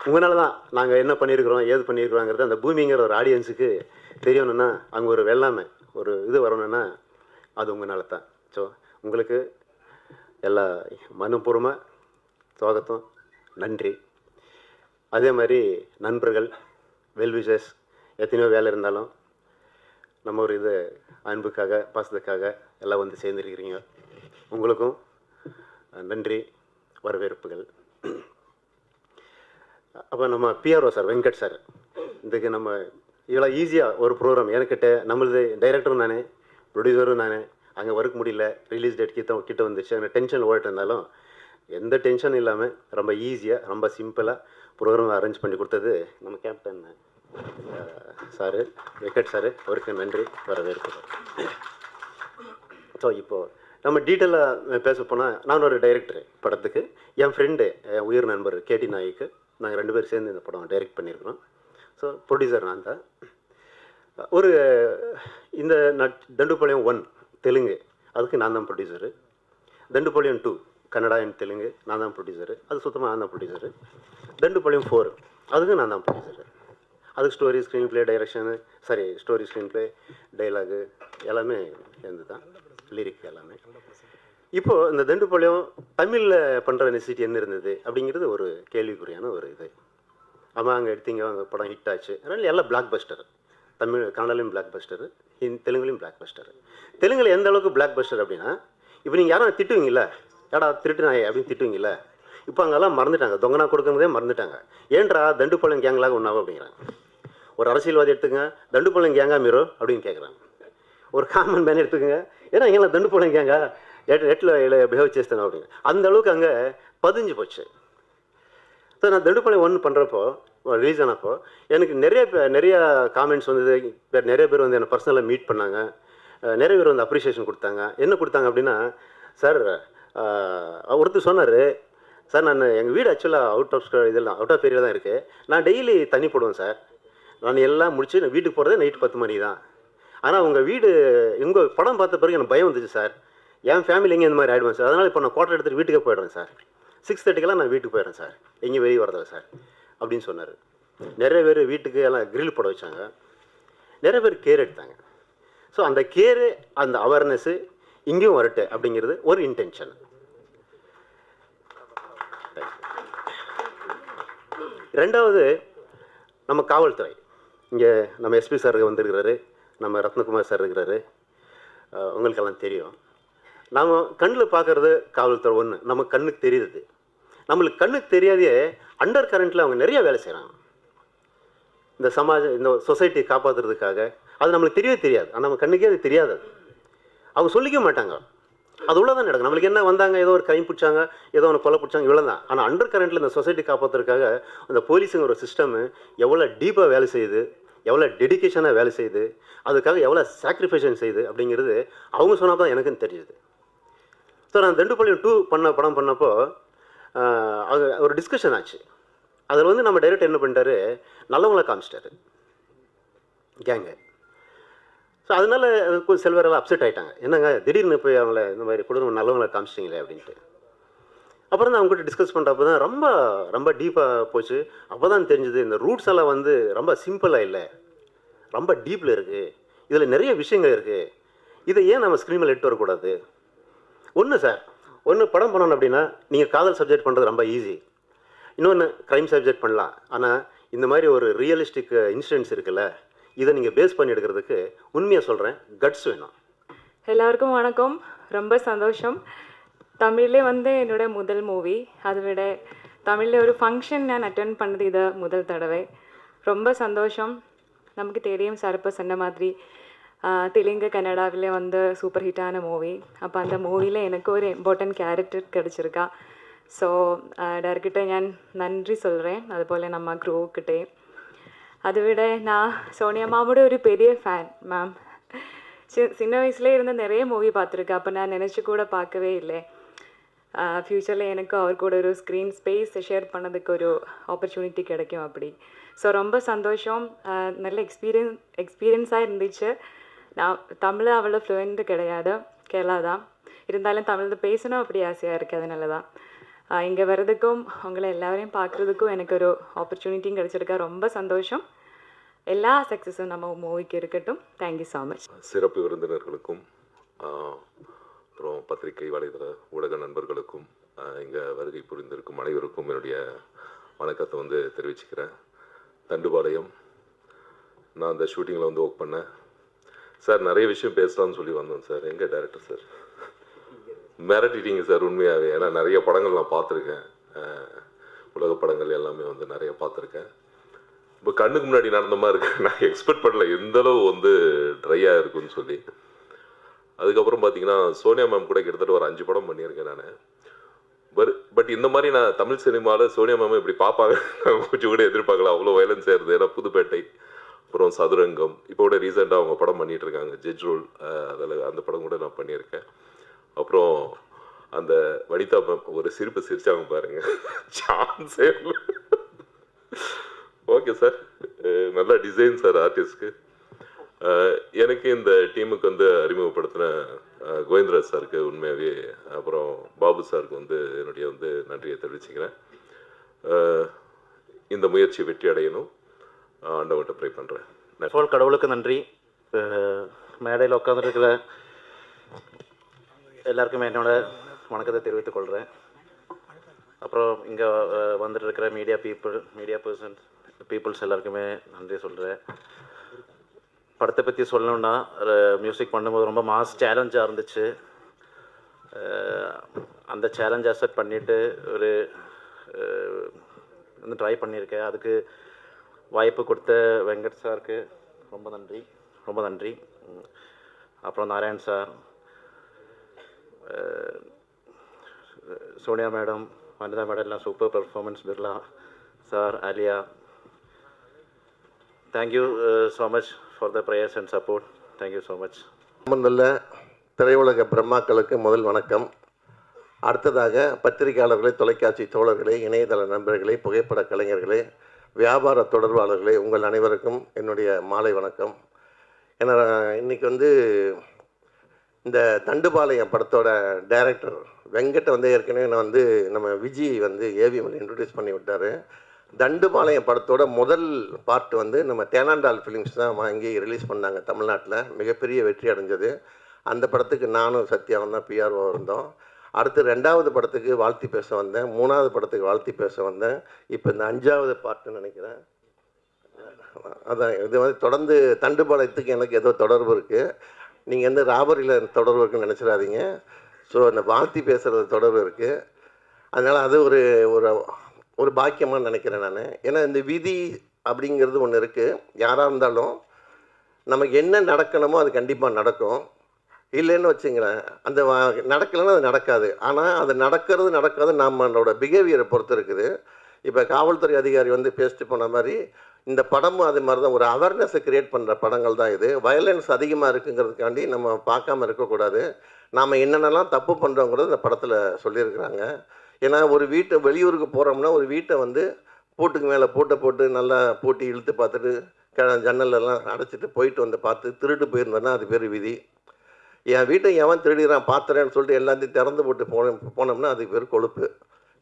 உங்களால் தான் நாங்கள் என்ன பண்ணியிருக்கிறோம், ஏது பண்ணியிருக்கிறோங்கிறது அந்த பூமிங்கிற ஒரு ஆடியன்ஸுக்கு தெரியணுன்னா, அங்கே ஒரு வெள்ளாமை ஒரு இது வரணுன்னா அது உங்களால தான். ஸோ உங்களுக்கு எல்லா மனப்பூர்வமாக சுவாகத்தம், நன்றி. அதே மாதிரி நண்பர்கள், வெல்விஷர்ஸ், எத்தனையோ வேலை இருந்தாலும் நம்ம ஒரு இது அன்புக்காக பாசத்துக்காக எல்லாம் வந்து சேர்ந்துருக்கிறீங்க. உங்களுக்கும் நன்றி, வரவேற்புகள். அப்போ நம்ம பிஆர்ஓ சார் வெங்கட் சார், இதுக்கு நம்ம இவ்வளோ ஈஸியாக ஒரு ப்ரோக்ராம் எனக்கிட்ட, நம்மளது டைரக்டரும் நானே, ப்ரொடியூசரும் நானே, அங்கே ஒர்க் முடியல, ரிலீஸ் டேட் கிட்ட வந்துச்சு, அங்கே டென்ஷன் ஓடிட்டு இருந்தாலும் எந்த டென்ஷன் இல்லாமல் ரொம்ப ஈஸியாக ரொம்ப சிம்பிளாக ப்ரோக்ராம் அரேஞ்ச் பண்ணி கொடுத்தது நம்ம கேப்டன் சாரு, வெங்கட் சாரு, அவருக்கு நன்றி வரவேற்கிறோம். ஸோ இப்போது நம்ம டீட்டெயிலாக பேச போனால், நான் ஒரு டைரக்டர் படத்துக்கு, என் ஃப்ரெண்டு என் உயிர் நண்பர் கேடி நாய்க்கு, நாங்கள் 2 பேர் சேர்ந்து இந்த படம் டைரக்ட் பண்ணியிருக்கிறோம். ஸோ ப்ரொடியூசர் நான் தான். ஒரு இந்த தண்டுபாளையம் 1 தெலுங்கு, அதுக்கு நான் தான் ப்ரொடியூசரு. தண்டுபாளையம் 2 கன்னடா அண்ட் தெலுங்கு, நான் தான் ப்ரொடியூசரு. அது சுத்தமாக நான் தான் ப்ரொடியூசரு. தண்டுபாளையம் 4 அதுக்கு நான் தான் ப்ரொடியூசரு. அதுக்கு story, screen play, direction, story, screen play, dialogue எல்லாமே சேர்ந்து தான், லிரிக் எல்லாமே. இப்போது இந்த தண்டுபாளையம் தமிழில் பண்ணுற நெசிட்டி என்ன இருந்தது அப்படிங்கிறது ஒரு கேள்விக்குறியான ஒரு இது. ஆமாம், அங்கே எடுத்தீங்க, அந்த படம் ஹிட் ஆச்சு. அதனால் எல்லாம் பிளாக் பஸ்டர். தமிழ் கன்னடாலையும் பிளாக் பஸ்டரு, தெலுங்குலையும் பிளாக் பஸ்டரு. தெலுங்கில் எந்த அளவுக்கு பிளாக் பஸ்டர் அப்படின்னா, இப்போ நீங்கள் யாரும் திட்டுவீங்கள, ஏடா திருட்டு நாய் அப்படின்னு திட்டுவீங்கள, இப்போ அங்கெல்லாம் மறந்துட்டாங்க. தொங்கனா கொடுக்குறதே மறந்துட்டாங்க. ஏன்றா தண்டுபாளையம் கேங்கலாக ஒன்றாகும் அப்படிங்கிறாங்க. ஒரு அரசியல்வாதி எடுத்துக்கங்க, தண்டுபாளையம் கேங்கா மீரோ அப்படின்னு கேட்குறாங்க. ஒரு காமன் மேன் எடுத்துக்கோங்க, ஏன்னா எங்கெல்லாம் தண்டுபாளையம் கேங்கா எட்டில் பிஹேவ் சேஸ்தாங்க அப்படிங்க. அந்த அளவுக்கு அங்கே பதிஞ்சு போச்சு. ஸோ நான் தண்டுபாளையம் 1 பண்ணுறப்போ, ரிலீஸ் ஆனப்போ எனக்கு நிறைய காமெண்ட்ஸ் வந்தது. நிறைய பேர் வந்து என்னை பர்சனலாக மீட் பண்ணாங்க. நிறைய பேர் வந்து அப்ரிஷியேஷன் கொடுத்தாங்க. என்ன கொடுத்தாங்க அப்படின்னா, சார் ஒருத்தர் சொன்னார், சார் நான் எங்கள் வீடு ஆக்சுவலாக அவுட் ஆஃப் ஏரியா தான் இருக்குது. நான் டெய்லி தண்ணி போடுவேன் சார். நான் எல்லாம் முடிச்சு நான் வீட்டுக்கு போகிறதே நைட்டு 10 மணி தான். ஆனால் உங்கள் வீடு, உங்கள் படம் பார்த்த பிறகு எனக்கு பயம் வந்துச்சு சார். என் ஃபேமிலி எங்கே இந்த மாதிரி ஆகிடுவேன் சார். அதனால் இப்போ நான் குவார்டர் எடுத்துகிட்டு வீட்டுக்கே போயிடுறேன் சார். 6:30க்கெல்லாம் நான் வீட்டுக்கு போயிடுறேன் சார், எங்கேயும் வெளியே வரதில்லை சார் அப்படின்னு சொன்னார். நிறைய பேர் வீட்டுக்கு எல்லாம் கிரில் போட வச்சாங்க. நிறைய பேர் கேர் எடுத்தாங்க. ஸோ அந்த கேரு, அந்த அவேர்னஸ்ஸு இங்கேயும் வரட்டு அப்படிங்கிறது ஒரு இன்டென்ஷன். ரெண்டாவது, நம்ம காவல்துறை, இங்கே நம்ம எஸ்பி சார் வந்திருக்கிறாரு, நம்ம ரத்னகுமார் சார் இருக்கிறாரு, உங்களுக்கெல்லாம் தெரியும். நாம் கண்ணில் பார்க்குறது காவல்துறை ஒன்று, நம்ம கண்ணுக்கு தெரியுது. நம்மளுக்கு கண்ணுக்கு தெரியாதே அண்டர் கரண்ட்டில் அவங்க நிறைய வேலை செய்கிறாங்க. இந்த இந்த சொசைட்டியை காப்பாற்றுறதுக்காக. அது நம்மளுக்கு தெரியவே தெரியாது. ஆனால் நம்ம கண்ணுக்கே அது தெரியாது. அவங்க சொல்லிக்க மாட்டாங்க. அது உள்ள தான் நடக்கும். நம்மளுக்கு என்ன வந்தாங்க, ஏதோ ஒரு கைம் பிடிச்சாங்க, ஏதோ ஒன்று கொலை பிடிச்சாங்க, இவ்வளோ தான். ஆனால் அண்டர் கரண்ட்டில் இந்த சொசைட்டி காப்பாற்றுறதுக்காக அந்த போலீஸுங்கிற ஒரு சிஸ்டமு எவ்வளோ டீப்பாக வேலை செய்யுது, எவ்வளோ டெடிக்கேஷனாக வேலை செய்யுது, அதுக்காக எவ்வளோ சாக்ரிஃபைஷன் செய்யுது அப்படிங்கிறது அவங்க சொன்னால் தான் எனக்குன்னு தெரியுது. ஸோ நான் தண்டுபாளையம் 2 படம் பண்ணப்போ அது ஒரு டிஸ்கஷன் ஆச்சு. அதில் வந்து நம்ம டைரக்டர் என்ன பண்ணிட்டாரு, நல்லவங்கள காமிச்சிட்டாரு கேங்கு. ஸோ அதனால் கொஞ்சம் செல்வரெல்லாம் அப்செட் ஆகிட்டாங்க. என்னங்க திடீர்னு போய் அவங்கள இந்த மாதிரி குடும்பம் நல்லவங்களை காமிச்சிட்டிங்களே அப்படின்ட்டு. அப்புறம் தான் அவங்ககிட்ட டிஸ்கஸ் பண்ணுறப்போ தான் ரொம்ப ரொம்ப டீப்பாக போச்சு. அப்போ தான் தெரிஞ்சுது, இந்த ரூட்ஸ் எல்லாம் வந்து ரொம்ப சிம்பிளாக இல்லை, ரொம்ப டீப்பில் இருக்குது. இதில் நிறைய விஷயங்கள் இருக்குது. இதை ஏன் நம்ம ஸ்க்ரீனில் எடுத்து வரக்கூடாது? ஒன்று படம் பண்ணணும் அப்படின்னா நீங்கள் காதல் சப்ஜெக்ட் பண்ணுறது ரொம்ப ஈஸி. இன்னொன்று க்ரைம் சப்ஜெக்ட் பண்ணலாம். ஆனால் இந்த மாதிரி ஒரு ரியலிஸ்டிக் இன்சிடென்ட்ஸ் இருக்குல்ல, இதை நீங்கள் பேஸ் பண்ணி எடுக்கிறதுக்கு உண்மையாக சொல்கிறேன், கட்ஸ் வேணும். எல்லாருக்கும் வணக்கம். ரொம்ப சந்தோஷம். தமிழ்லே வந்து என்னோட முதல் மூவி. அதை விட தமிழில் ஒரு ஃபங்க்ஷன் நான் அட்டென்ட் பண்ணது இது முதல் தடவை. ரொம்ப சந்தோஷம். நமக்கு தெரியும் சார் இப்போ சொன்ன மாதிரி தெலுங்கு கன்னடாவிலே வந்து சூப்பர் ஹிட்டான மூவி. அப்போ அந்த மூவியில் எனக்கு ஒரு இம்பார்ட்டன்ட் கேரக்டர் கிடச்சிருக்கா. ஸோ டேரக்டர்கிட்ட நான் நன்றி சொல்கிறேன், அதுபோல் நம்ம க்ரூக்கிட்டே. அதை விட நான் சோனியா மாமோட ஒரு பெரிய ஃபேன் மேம். சின்ன வயசுலேயே இருந்து நிறைய மூவி பார்த்துருக்கேன். அப்போ நான் நினச்சி கூட பார்க்கவே இல்லை ஃப்யூச்சரில் எனக்கு அவர் கூட ஒரு ஸ்க்ரீன் ஸ்பேஸ் ஷேர் பண்ணதுக்கு ஒரு ஆப்பர்ச்சுனிட்டி கிடைக்கும் அப்படி. ஸோ ரொம்ப சந்தோஷம். நல்ல எக்ஸ்பீரியன்ஸாக இருந்துச்சு. நான் தமிழ் அவ்வளோ ஃப்ளூயண்ட் கிடையாது, கேரளா தான். இருந்தாலும் தமிழில் பேசணும் அப்படி ஆசையாக இருக்குது. அதனால தான் இங்கே வர்றதுக்கும் உங்களை எல்லாரையும் பார்க்குறதுக்கும் எனக்கு ஒரு ஆப்பர்ச்சுனிட்டியும் கிடச்சிருக்கா. ரொம்ப சந்தோஷம். எல்லா சக்ஸஸும் நம்ம மூவிக்கு இருக்கட்டும். Thank you so much. சிறப்பு விருந்தினர்களுக்கும் அப்புறம் பத்திரிகை வலைதள ஊடக நண்பர்களுக்கும் இங்கே வருகை புரிந்திருக்கும் அனைவருக்கும் என்னுடைய வணக்கத்தை வந்து தெரிவிச்சுக்கிறேன். தண்டுபாளையம் நான் அந்த ஷூட்டிங்கில் வந்து ஒர்க் பண்ணேன் சார். நிறைய விஷயம் பேசலாம்னு சொல்லி வந்தோம் சார். எங்கள் டைரக்டர் சார் மிரட்டிட்டீங்க சார் உண்மையாகவே. ஏன்னா நிறைய படங்கள் நான் பார்த்துருக்கேன், உலக படங்கள் எல்லாமே வந்து நிறைய பார்த்துருக்கேன். இப்போ கண்ணுக்கு முன்னாடி நடந்த மாதிரி இருக்கு. நான் எக்ஸ்பெக்ட் பண்ணல எந்தளவு வந்து ட்ரையாக இருக்குன்னு சொல்லி. அதுக்கப்புறம் பார்த்தீங்கன்னா சோனியா மேம் கூட கிட்டத்தட்ட ஒரு 5 படம் பண்ணியிருக்கேன் நான். பட் இந்த மாதிரி நான் தமிழ் சினிமாவில் சோனியா மேம் இப்படி பார்ப்பாங்க கொஞ்சம் கூட எதிர்பார்க்கல. அவ்வளோ வயலன்ஸ் ஆயிருது. ஏன்னா புதுப்பேட்டை, அப்புறம் சதுரங்கம், இப்போ கூட ரீசெண்டாக அவங்க படம் பண்ணிட்டு இருக்காங்க ஜட்ஜ் ரோல். அதில் அந்த படம் கூட நான் பண்ணியிருக்கேன். அப்புறம் அந்த வனிதா மேம் ஒரு சிரிப்பு சிரிச்சாங்க பாருங்க, சான்ஸே இல்லை. ஓகே சார், நல்ல டிசைன் சார் ஆர்டிஸ்ட்க்கு. எனக்கு இந்த டீமுக்கு வந்து அறிமுகப்படுத்தின கோவிந்தராஜ் சாருக்கு உண்மையாகவே, அப்புறம் பாபு சாருக்கு வந்து என்னுடைய வந்து நன்றியை தெரிவிச்சுக்கிறேன். இந்த முயற்சி வெற்றி அடையணும், ஆண்டவன்கிட்ட ப்ரே பண்ணுறேன். போல் கடவுளுக்கு நன்றி. மேடையில் உட்காந்துருக்கிற எல்லாருக்குமே என்னோட வணக்கத்தை தெரிவித்துக் கொள்கிறேன். அப்புறம் இங்கே வந்துட்டு இருக்கிற மீடியா பீப்புள்ஸ் எல்லாருக்குமே நன்றி சொல்கிறேன். படத்தை பற்றி சொல்லணுன்னா, மியூசிக் பண்ணும்போது ரொம்ப மாஸ் சேலஞ்சாக இருந்துச்சு. அந்த சேலஞ்ச் அக்செப்ட் பண்ணிவிட்டு வந்து ட்ரை பண்ணியிருக்கேன். அதுக்கு வாய்ப்பு கொடுத்த வெங்கட் சாருக்கு ரொம்ப நன்றி. அப்புறம் Narayan sir, Sonia madam, Vanitha madam எல்லாம் super performance. Birla sir, Alia, thank you so much for the prayers and support. Thank you so much. நல்ல திரையுலக பிரம்மாக்களுக்கு முதல் வணக்கம். அடுத்ததாக பத்திரிகையாளர்களே, தொலைக்காட்சி தோழர்களே, இணையதள நண்பர்களே, புகைப்பட கலைஞர்களே, வியாபார தொடர்பாளர்களே, உங்கள் அனைவருக்கும் என்னுடைய மாலை வணக்கம். ஏன்னா இன்றைக்கி வந்து இந்த தண்டுபாளையம் படத்தோட டைரக்டர் வெங்கட்டை வந்து ஏற்கனவே வந்து நம்ம விஜி வந்து ஏவிஎம்ல இன்ட்ரடியூஸ் பண்ணி விட்டார். தண்டுபாளையம் படத்தோட முதல் பார்ட் வந்து நம்ம தேனாண்டால் ஃபிலிம்ஸ் தான் வாங்கி ரிலீஸ் பண்ணாங்க தமிழ்நாட்டில். மிகப்பெரிய வெற்றி அடைஞ்சது. அந்த படத்துக்கு நானும் சத்யாவும் தான் பிஆர்ஓ இருந்தோம். அடுத்து 2வது படத்துக்கு வாழ்த்தி பேச வந்தேன், 3வது படத்துக்கு வாழ்த்தி பேச வந்தேன். இப்போ இந்த 5வது பார்ட்டுன்னு நினைக்கிறேன். அதான் இது வந்து தொடர்ந்து தண்டுபாளையத்துக்கு எனக்கு ஏதோ தொடர்பு இருக்குது. நீங்கள் வந்து ராபரியில் தொடர்பு இருக்குன்னு நினச்சிடாதீங்க. ஸோ அந்த வாழ்த்தி பேசுகிறது தொடர்பு இருக்குது. அதனால் அது ஒரு ஒரு பாக்கியமாக நினைக்கிறேன் நான். ஏன்னா இந்த விதி அப்படிங்கிறது ஒன்று இருக்குது. யாராக இருந்தாலும் நமக்கு என்ன நடக்கணுமோ அது கண்டிப்பாக நடக்கும். இல்லைன்னு வச்சுங்களேன், அந்த நடக்கலைன்னா அது நடக்காது. ஆனால் அது நடக்காது நம்மளோட பிஹேவியரை பொறுத்து இருக்குது. இப்போ காவல்துறை அதிகாரி வந்து பேசிட்டு போன மாதிரி இந்த படமும் அது மாதிரி தான், ஒரு அவேர்னஸை க்ரியேட் பண்ணுற படங்கள் தான் இது. வயலன்ஸ் அதிகமாக இருக்குங்கிறதுக்காண்டி நம்ம பார்க்காம இருக்கக்கூடாது. நாம் என்னென்னலாம் தப்பு பண்ணுறோங்கிறது இந்த படத்தில் சொல்லியிருக்கிறாங்க. ஏன்னா ஒரு வெளியூருக்கு போகிறோம்னா ஒரு வீட்டை வந்து பூட்டுக்கு மேலே போட்டு நல்லா பூட்டி இழுத்து பார்த்துட்டு ஜன்னலெல்லாம் அடைச்சிட்டு போயிட்டு வந்து பார்த்து திருட்டு போயிருந்தோன்னா அது பேர் விதி. என் வீட்டை எவன் திருடிறான் பார்த்துறேன்னு சொல்லிட்டு எல்லாத்தையும் திறந்து போட்டு போனோம்னா அதுக்கு பேர் கொழுப்பு.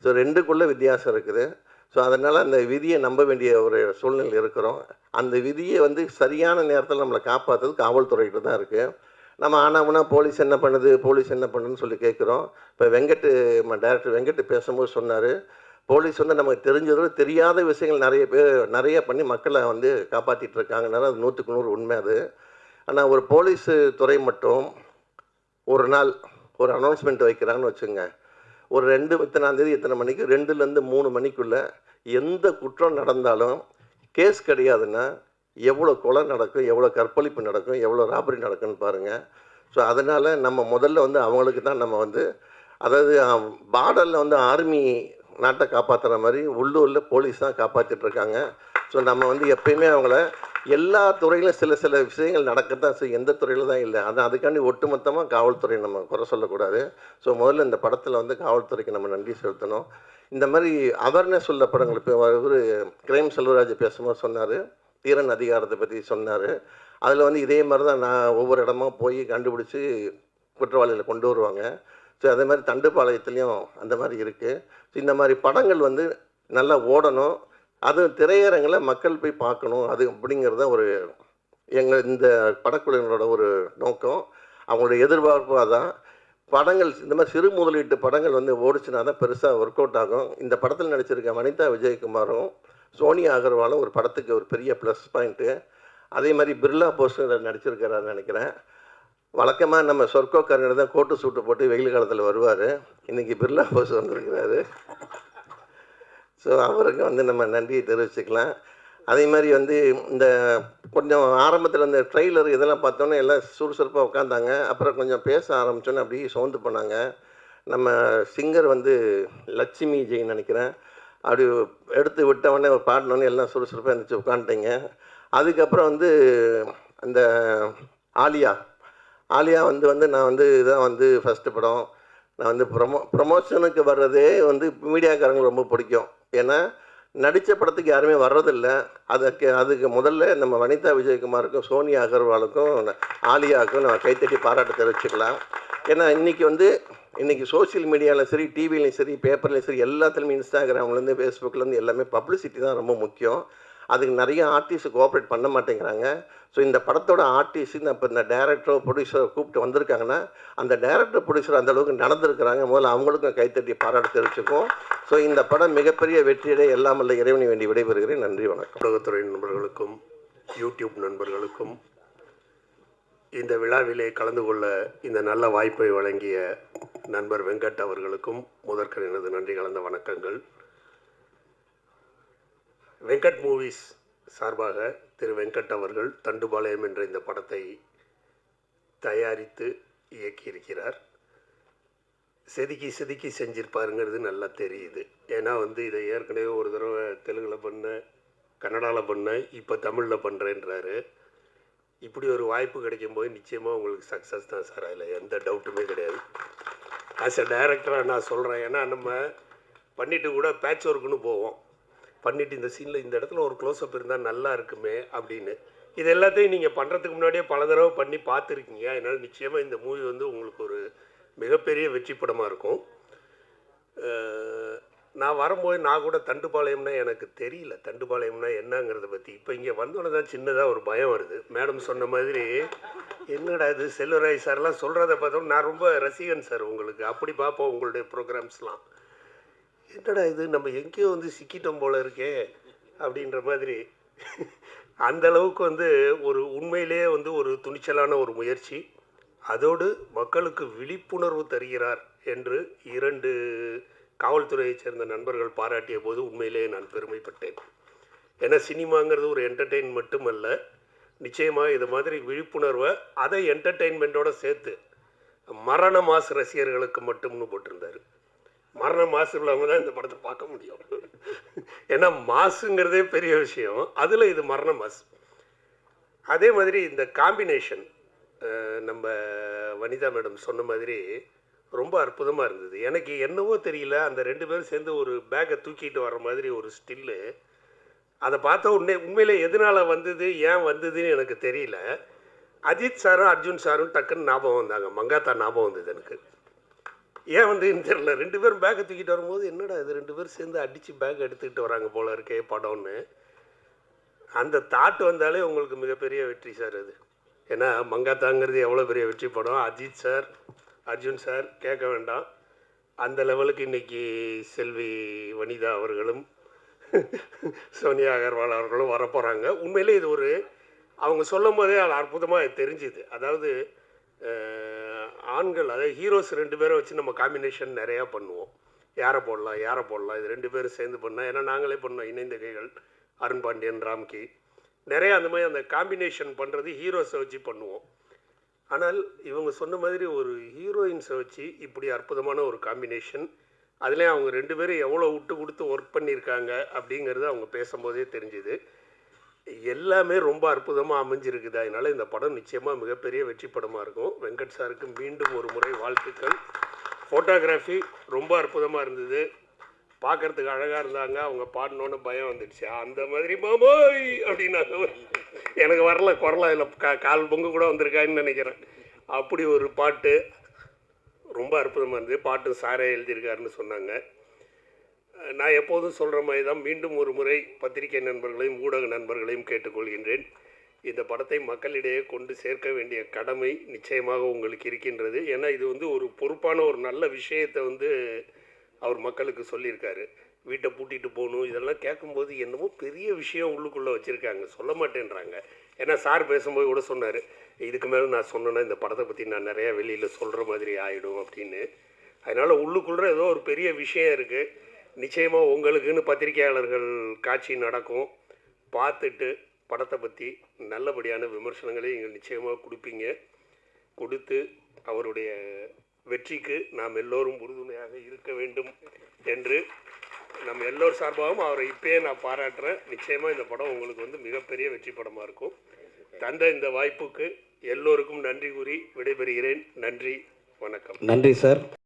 ஸோ ரெண்டுக்குள்ளே வித்தியாசம் இருக்குது. ஸோ அதனால் அந்த விதியை நம்ப வேண்டிய ஒரு சூழ்நிலை இருக்கிறோம். அந்த விதியை வந்து சரியான நேரத்தில் நம்மளை காப்பாற்றுறது காவல்துறைகிட்ட தான் இருக்குது. நம்ம ஆனாமுன்னா போலீஸ் என்ன பண்ணுதுன்னு சொல்லி கேட்குறோம். இப்போ டைரக்டர் வெங்கட் பேசும்போது சொன்னார், போலீஸ் வந்து நமக்கு தெரிஞ்சதோட தெரியாத விஷயங்கள் நிறைய பண்ணி மக்களை வந்து காப்பாற்றிட்டு இருக்காங்கனால அது 100க்கு 100 உண்மை அது. ஆனால் ஒரு போலீஸு துறை மட்டும் ஒரு நாள் ஒரு அனௌன்ஸ்மெண்ட் வைக்கிறாங்கன்னு வச்சுங்க, ஒரு இத்தனாம் தேதி இத்தனை மணிக்கு 2லேருந்து 3 மணிக்குள்ளே எந்த குற்றம் நடந்தாலும் கேஸ் கிடையாதுன்னா எவ்வளோ கொலை நடக்கும், எவ்வளோ கற்பழிப்பு நடக்கும், எவ்வளோ ராபரி நடக்கும்னு பாருங்கள். ஸோ அதனால் நம்ம முதல்ல வந்து அவங்களுக்கு தான் நம்ம வந்து, அதாவது பார்டரில் வந்து ஆர்மி நாட்டை காப்பாற்றுற மாதிரி உள்ளூரில் போலீஸ் தான் காப்பாற்றிட்டுருக்காங்க. ஸோ நம்ம வந்து எப்பயுமே அவங்கள எல்லா துறையிலும் சில விஷயங்கள் நடக்கத்தான் செய்யும், எந்த துறையில் தான் இல்லை. அதுக்காண்டி ஒட்டுமொத்தமாக காவல்துறை நம்ம குறை சொல்லக்கூடாது. ஸோ முதல்ல இந்த படத்தில் வந்து காவல்துறைக்கு நம்ம நன்றி செலுத்தணும். இந்த மாதிரி அவேர்னஸ் உள்ள படங்கள், இப்போ ஒரு கிரைம் செல்வராஜ் பேசும்போது சொன்னார், தீரன் அதிகாரத்தை பற்றி சொன்னார். அதில் வந்து இதே மாதிரி தான் நான் ஒவ்வொரு இடமா போய் கண்டுபிடிச்சி குற்றவாளிகளை கொண்டு வருவாங்க. ஸோ அதே மாதிரி தண்டுபாளையத்துலேயும் அந்த மாதிரி இருக்குது. ஸோ இந்த மாதிரி படங்கள் வந்து நல்லா ஓடணும், அதுவும் திரையரங்கில் மக்கள் போய் பார்க்கணும், அது அப்படிங்கிறத இந்த படக்குழுவினரோட ஒரு நோக்கம், அவங்களுடைய எதிர்பார்ப்பு. அதான் படங்கள் இந்த மாதிரி சிறு முதலீட்டு படங்கள் வந்து ஓடிச்சுனா தான் பெருசாக ஒர்க் அவுட் ஆகும். இந்த படத்தில் நடிச்சிருக்க வனிதா விஜயகுமாரும் சோனியா அகர்வாலும் ஒரு படத்துக்கு ஒரு பெரிய ப்ளஸ் பாயிண்ட்டு. அதே மாதிரி பிர்லா போஸ் நடிச்சிருக்கிறாருன்னு நினைக்கிறேன். வழக்கமாக நம்ம சொர்க்கோக்காரங்க தான் கோட்டு சூட்டு போட்டு வெயில் காலத்தில் வருவார். இன்றைக்கி பிர்லா போஸ் வந்திருக்கிறாரு. ஸோ அவருக்கு வந்து நம்ம நன்றியை தெரிவிச்சுக்கலாம். அதே மாதிரி வந்து இந்த கொஞ்சம் ஆரம்பத்தில் இந்த ட்ரெய்லர் இதெல்லாம் பார்த்தோன்னே எல்லாம் சுறுசுறுப்பாக உட்காந்தாங்க. அப்புறம் கொஞ்சம் பேச ஆரம்பித்தோன்னே அப்படியே சோர்ந்து போனாங்க. நம்ம சிங்கர் வந்து லட்சுமி ஜெயின் நினைக்கிறேன், அப்படி எடுத்து விட்டவொடனே பாடினோடனே எல்லாம் சுறுசுறுப்பாக இருந்துச்சு, உட்காந்துட்டீங்க. அதுக்கப்புறம் வந்து அந்த ஆலியா வந்து நான் வந்து இதான் வந்து ஃபஸ்ட்டு படம். நான் வந்து ப்ரமோஷனுக்கு வர்றதே வந்து மீடியாக்காரங்களுக்கு ரொம்ப பிடிக்கும். ஏன்னா நடித்த படத்துக்கு யாருமே வர்றதில்லை. அதுக்கு முதல்ல நம்ம வனிதா விஜயகுமாருக்கும் சோனியா அகர்வாலுக்கும் ஆலியாவுக்கும் நம்ம கைத்தட்டி பாராட்டு தெரிவிச்சுக்கலாம். ஏன்னா இன்றைக்கி சோஷியல் மீடியாவில் சரி, டிவிலையும் சரி, பேப்பர்லேயும் சரி, எல்லாத்துலேயுமே இன்ஸ்டாகிராம்லேருந்து ஃபேஸ்புக்லேருந்து எல்லாமே பப்ளிசிட்டி தான் ரொம்ப முக்கியம். அதுக்கு நிறைய ஆர்டிஸ்ட் கோஆப்ரேட் பண்ண மாட்டேங்கிறாங்க. ஸோ இந்த படத்தோட ஆர்டிஸ்ட் இப்போ இந்த டைரக்டரோ ப்ரொடியூசரோ கூப்பிட்டு வந்திருக்காங்கன்னா அந்த டைரக்டர் ப்ரொடியூசர் அந்தளவுக்கு நடந்திருக்கிறாங்க. முதல்ல அவங்களுக்கும் கைத்தட்டி பாராட்டு தெரிவிச்சுக்கும். ஸோ இந்த படம் மிகப்பெரிய வெற்றியடை எல்லாம் வல்ல இறைவனை வேண்டி விடைபெறுகிறேன். நன்றி, வணக்கம். ஊடகத்துறை நண்பர்களுக்கும் யூடியூப் நண்பர்களுக்கும் இந்த விழாவிலே கலந்து கொள்ள இந்த நல்ல வாய்ப்பை வழங்கிய நண்பர் வெங்கட் அவர்களுக்கும் முதற்கண் எனது நன்றி கலந்த வணக்கங்கள். வெங்கட் மூவிஸ் சார்பாக திரு வெங்கட் அவர்கள் தண்டுபாளையம் என்ற இந்த படத்தை தயாரித்து இயக்கியிருக்கிறார். செதுக்கி செஞ்சிருப்பாருங்கிறது நல்லா தெரியுது. ஏன்னா இதை ஏற்கனவே ஒரு தடவை தெலுங்கில் பண்ண, கன்னடாவில் பண்ண, இப்போ தமிழில் பண்ணுறேன்றாரு. இப்படி ஒரு வாய்ப்பு கிடைக்கும்போது நிச்சயமாக உங்களுக்கு சக்ஸஸ் தான் சார், அதில் எந்த டவுட்டுமே கிடையாது. ஆஸ் எ டைரக்டராக நான் சொல்கிறேன். ஏன்னா நம்ம பண்ணிவிட்டு கூட பேட்ச் ஒர்க்குன்னு போவோம், பண்ணிவிட்டு இந்த சீனில் இந்த இடத்துல ஒரு க்ளோஸ்அப் இருந்தால் நல்லா இருக்குமே அப்படின்னு. இது எல்லாத்தையும் நீங்கள் பண்ணுறதுக்கு முன்னாடியே பல தடவை பண்ணி பார்த்துருக்கீங்க. அதனால் நிச்சயமாக இந்த மூவி உங்களுக்கு ஒரு மிகப்பெரிய வெற்றி படமாக இருக்கும். நான் வரும்போது நான் கூட தண்டுபாளையம்னா எனக்கு தெரியல, தண்டுபாளையம்னா என்னங்கிறத பற்றி. இப்போ இங்கே வந்தோடனே தான் சின்னதாக ஒரு பயம் வருது. மேடம் சொன்ன மாதிரி என்னடா இது செல்வராய் சார்லாம் சொல்கிறத பார்த்தோம். நான் ரொம்ப ரசிகன் சார் உங்களுக்கு, அப்படி பார்ப்போம் உங்களுடைய ப்ரோக்ராம்ஸ்லாம். என்னடா இது நம்ம எங்கேயோ சிக்கிட்டோம் போல இருக்கே அப்படின்ற மாதிரி. அந்தளவுக்கு ஒரு உண்மையிலேயே ஒரு துணிச்சலான ஒரு முயற்சி. அதோடு மக்களுக்கு விழிப்புணர்வு தருகிறார் என்று 2 காவல்துறையைச் சேர்ந்த நண்பர்கள் பாராட்டிய போது உண்மையிலேயே நான் பெருமைப்பட்டேன். ஏன்னா சினிமாங்கிறது ஒரு என்டர்டெயின் மட்டுமல்ல, நிச்சயமாக இது மாதிரி விழிப்புணர்வை அதை என்டர்டெயின்மெண்ட்டோடு சேர்த்து மரண மாசு ரசிகர்களுக்கு மட்டும்னு போட்டிருந்தார். மரண மாசு உள்ளவங்க தான் இந்த படத்தை பார்க்க முடியும். ஏன்னா மாசுங்கிறதே பெரிய விஷயம், அதில் இது மரண மாசு. அதே மாதிரி இந்த காம்பினேஷன் நம்ம வனிதா மேடம் சொன்ன மாதிரி ரொம்ப அற்புதமாக இருந்தது. எனக்கு என்னவோ தெரியல, அந்த 2 பேரும் சேர்ந்து ஒரு பேக்கை தூக்கிட்டு வர்ற மாதிரி ஒரு ஸ்டில்லு, அதை பார்த்தா உண்மையிலே எதனால் வந்தது, ஏன் வந்ததுன்னு எனக்கு தெரியல. அஜித் சாரும் அர்ஜுன் சாரும் டக்குன்னு ஞாபகம் வந்தாங்க, மங்காத்தா ஞாபகம் வந்தது எனக்கு. ஏன் வந்ததுன்னு தெரியல. 2 பேரும் பேக்கை தூக்கிட்டு வரும்போது என்னடா இது 2 பேரும் சேர்ந்து அடித்து பேக் எடுத்துக்கிட்டு வராங்க போல இருக்கே படம்னு. அந்த தாட் வந்தாலே உங்களுக்கு மிகப்பெரிய வெற்றி சார் அது. ஏன்னா மங்காத்தாங்கிறது எவ்வளோ பெரிய வெற்றி படம். அஜித் சார், அர்ஜுன் சார் கேட்க வேண்டாம். அந்த லெவலுக்கு இன்றைக்கி செல்வி வனிதா அவர்களும் சோனியா அகர்வால் அவர்களும் வரப்போகிறாங்க. உண்மையிலே இது அவங்க சொல்லும் போதே அது அற்புதமாக தெரிஞ்சுது. அதாவது ஆண்கள், அதாவது ஹீரோஸ் 2 பேரை வச்சு நம்ம காம்பினேஷன் நிறையா பண்ணுவோம். யாரை போடலாம் இது 2 பேரும் சேர்ந்து பண்ணால். ஏன்னா நாங்களே பண்ணோம் இணைந்த கைகள், அருண் பாண்டியன், ராம்கி, நிறையா அந்த மாதிரி அந்த காம்பினேஷன் பண்ணுறது ஹீரோஸை வச்சு பண்ணுவோம். ஆனால் இவங்க சொன்ன மாதிரி ஒரு ஹீரோயின்ஸை வச்சு இப்படி அற்புதமான ஒரு காம்பினேஷன், அதுலேயும் அவங்க 2 பேரும் எவ்வளோ விட்டு கொடுத்து ஒர்க் பண்ணியிருக்காங்க அப்படிங்கிறது அவங்க பேசும்போதே தெரிஞ்சுது. எல்லாமே ரொம்ப அற்புதமாக அமைஞ்சிருக்குது. அதனால் இந்த படம் நிச்சயமாக மிகப்பெரிய வெற்றி படமாக இருக்கும். வெங்கட் சாருக்கு மீண்டும் ஒரு முறை வாழ்த்துக்கள். ஃபோட்டோகிராஃபி ரொம்ப அற்புதமாக இருந்தது, பார்க்குறதுக்கு அழகாக இருந்தாங்க. அவங்க பாடினோன்னு பயம் வந்துடுச்சு, அந்த மாதிரி மாமோய் அப்படின்னாங்க. எனக்கு வரல குரலாம், இதில் கால் பொங்கு கூட வந்திருக்கான்னு நினைக்கிறேன். அப்படி ஒரு பாட்டு ரொம்ப அற்புதமாக இருந்தது. பாட்டு சாரே எழுதியிருக்காருன்னு சொன்னாங்க. நான் எப்போதும் சொல்கிற மாதிரி தான் மீண்டும் ஒரு முறை பத்திரிகை நண்பர்களையும் ஊடக நண்பர்களையும் கேட்டுக்கொள்கின்றேன். இந்த படத்தை மக்களிடையே கொண்டு சேர்க்க வேண்டிய கடமை நிச்சயமாக உங்களுக்கு இருக்கின்றது. ஏன்னா இது ஒரு பொறுப்பான ஒரு நல்ல விஷயத்தை அவர் மக்களுக்கு சொல்லியிருக்காரு. வீட்டை பூட்டிட்டு போகணும், இதெல்லாம் கேட்கும்போது என்னமோ பெரிய விஷயம் உள்ளுக்குள்ளே வச்சுருக்காங்க, சொல்ல மாட்டேன்றாங்க. ஏன்னா சார் பேசும்போது கூட சொன்னார், இதுக்கு மேலே நான் சொன்னேன்னா இந்த படத்தை பற்றி நான் நிறையா வெளியில் சொல்கிற மாதிரி ஆகிடும் அப்படின்னு. அதனால் உள்ளுக்குள்ளே ஏதோ ஒரு பெரிய விஷயம் இருக்குது. நிச்சயமாக உங்களுக்குன்னு பத்திரிகையாளர்கள் காட்சி நடக்கும், பார்த்துட்டு படத்தை பற்றி நல்லபடியான விமர்சனங்களை நீங்கள் நிச்சயமாக கொடுப்பீங்க. கொடுத்து அவருடைய வெற்றிக்கு நாம் எல்லோரும் உறுதுணையாக இருக்க வேண்டும் என்று நம்ம எல்லோர் சார்பாகவும் அவரை இப்பயே நான் பாராட்டுறேன். நிச்சயமாக இந்த படம் உங்களுக்கு வந்து மிகப்பெரிய வெற்றி படமாக இருக்கும். தந்த இந்த வாய்ப்புக்கு எல்லோருக்கும் நன்றி கூறி விடைபெறுகிறேன். நன்றி, வணக்கம். நன்றி சார்.